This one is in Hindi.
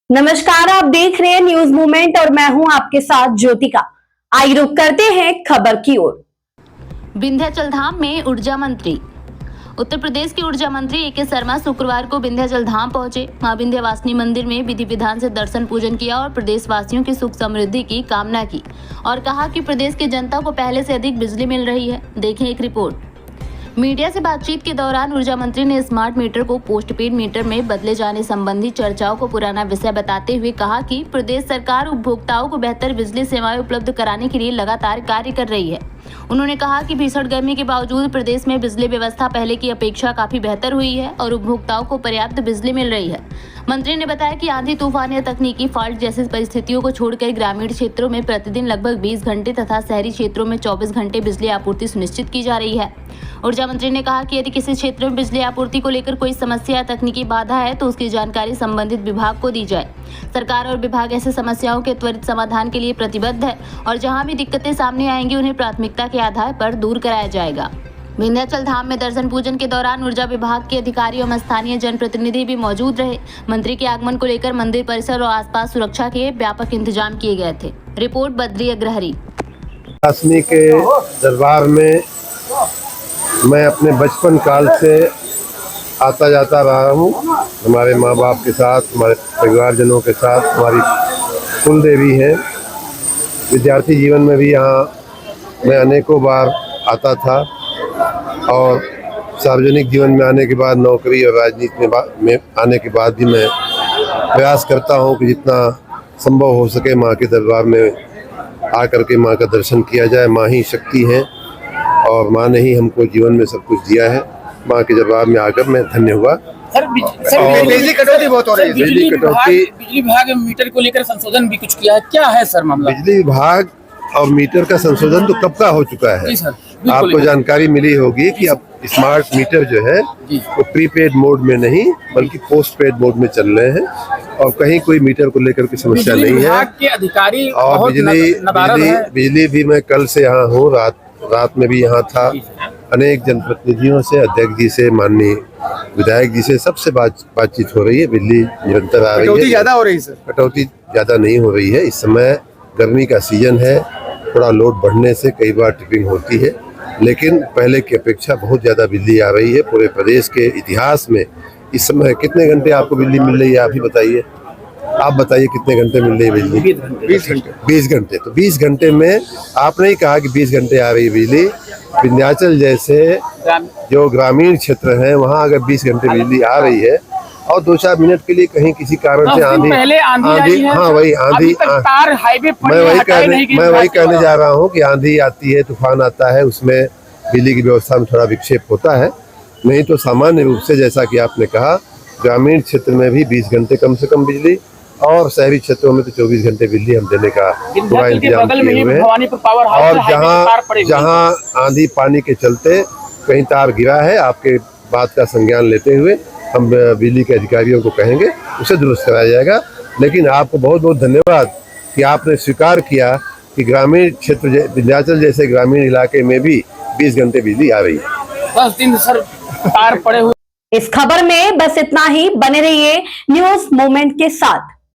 नमस्कार, आप देख रहे हैं न्यूज मूवमेंट और मैं हूं आपके साथ ज्योतिका। आइए रुक करते हैं खबर की ओर। विंध्याचल धाम में ऊर्जा मंत्री। उत्तर प्रदेश के ऊर्जा मंत्री ए.के. शर्मा शुक्रवार को विंध्याचल धाम पहुंचे। मां विंध्यवासिनी मंदिर में विधि विधान से दर्शन पूजन किया और प्रदेशवासियों की सुख समृद्धि की कामना की और कहा कि प्रदेश की जनता को पहले से अधिक बिजली मिल रही है। देखें एक रिपोर्ट। मीडिया से बातचीत के दौरान ऊर्जा मंत्री ने स्मार्ट मीटर को पोस्टपेड मीटर में बदले जाने संबंधी चर्चाओं को पुराना विषय बताते हुए कहा कि प्रदेश सरकार उपभोक्ताओं को बेहतर बिजली सेवाएं उपलब्ध कराने के लिए लगातार कार्य कर रही है। उन्होंने कहा कि भीषण गर्मी के बावजूद प्रदेश में बिजली व्यवस्था पहले की अपेक्षा काफी बेहतर हुई है और उपभोक्ताओं को पर्याप्त बिजली मिल रही है। मंत्री ने बताया कि आंधी तूफान या तकनीकी फॉल्ट जैसी परिस्थितियों को छोड़कर ग्रामीण क्षेत्रों में प्रतिदिन लगभग 20 घंटे तथा शहरी क्षेत्रों में 24 घंटे बिजली आपूर्ति सुनिश्चित की जा रही है। ऊर्जा मंत्री ने कहा कि यदि किसी क्षेत्र में बिजली आपूर्ति को लेकर कोई समस्या या तकनीकी बाधा है तो उसकी जानकारी संबंधित विभाग को दी जाए। सरकार और विभाग ऐसी समस्याओं के त्वरित समाधान के लिए प्रतिबद्ध है और जहां भी दिक्कतें सामने आएंगी उन्हें प्राथमिकता के आधार पर दूर कराया जाएगा। विंध्याचल धाम में दर्शन पूजन के दौरान ऊर्जा विभाग के अधिकारी एवं स्थानीय जनप्रतिनिधि भी मौजूद रहे। मंत्री के आगमन को लेकर मंदिर परिसर और आसपास सुरक्षा के व्यापक इंतजाम किए गए थे। रिपोर्ट बद्री अग्रहरी। के दरबार में मैं अपने बचपन काल से आता जाता रहा हूँ। हमारे माँ बाप के साथ, हमारे परिवारजनों के साथ, हमारी कुल देवी हैं। विद्यार्थी जीवन में भी यहाँ मैं अनेकों बार आता था और सार्वजनिक जीवन में आने के बाद, नौकरी और राजनीति में आने के बाद भी मैं प्रयास करता हूँ कि जितना संभव हो सके माँ के दरबार में आकर के माँ का दर्शन किया जाए। माँ ही शक्ति है और माँ ने ही हमको जीवन में सब कुछ दिया है। माँ के दरबार में आकर मैं धन्य हुआ। बिजली कटौती बहुत हो रही है। बिजली कटौती, बिजली विभाग मीटर को लेकर संशोधन भी कुछ किया है, क्या है सर मामला? बिजली विभाग और मीटर का संशोधन तो कब का हो चुका है। आपको जानकारी मिली होगी कि अब स्मार्ट मीटर जो है वो प्रीपेड मोड में नहीं बल्कि पोस्टपेड मोड में चल रहे हैं और कहीं कोई मीटर को लेकर के समस्या नहीं है। के अधिकारी और बिजली भी मैं कल से यहाँ हूँ, रात में भी यहाँ था। अनेक जनप्रतिनिधियों से, अध्यक्ष जी से, माननीय विधायक जी से, सबसे बातचीत हो रही है। बिजली निरंतर आ रही है। कटौती ज्यादा हो रही है सर? कटौती ज्यादा नहीं हो रही है। इस समय गर्मी का सीजन है, थोड़ा लोड बढ़ने से कई बार ट्रिपिंग होती है, लेकिन पहले की अपेक्षा बहुत ज्यादा बिजली आ रही है। पूरे प्रदेश के इतिहास में इस समय कितने घंटे आपको बिजली मिल रही है, आप ही बताइए। आप बताइए कितने घंटे मिल रही है बिजली? 20 घंटे। 20 घंटे। तो 20 घंटे में आपने ही कहा कि 20 घंटे आ रही है बिजली। विंध्याचल जैसे जो ग्रामीण क्षेत्र हैं वहाँ अगर 20 घंटे बिजली आ रही है और 2-4 मिनट के लिए कहीं किसी कारण से आंधी, हाँ वही आंधी, मैं वही कहने जा रहा हूँ कि आंधी आती है, तूफान आता है, उसमें बिजली की व्यवस्था में थोड़ा विक्षेप होता है। नहीं तो सामान्य रूप से जैसा कि आपने कहा, ग्रामीण क्षेत्र में भी 20 घंटे कम से कम बिजली और शहरी क्षेत्रों में तो 24 घंटे बिजली हम देने का पूरा इंतजाम किए हुए हैं। और जहाँ आंधी पानी के चलते कहीं तार गिरा है, आपके बात का संज्ञान लेते हुए हम बिजली के अधिकारियों को कहेंगे, उसे दुरुस्त कराया जाएगा। लेकिन आपको बहुत बहुत धन्यवाद कि आपने स्वीकार किया कि ग्रामीण क्षेत्र विंध्याचल जैसे ग्रामीण इलाके में भी 20 घंटे बिजली आ रही है। 10 दिन सर तार पड़े हुए। इस खबर में बस इतना ही। बने रहिए न्यूज मूवमेंट के साथ।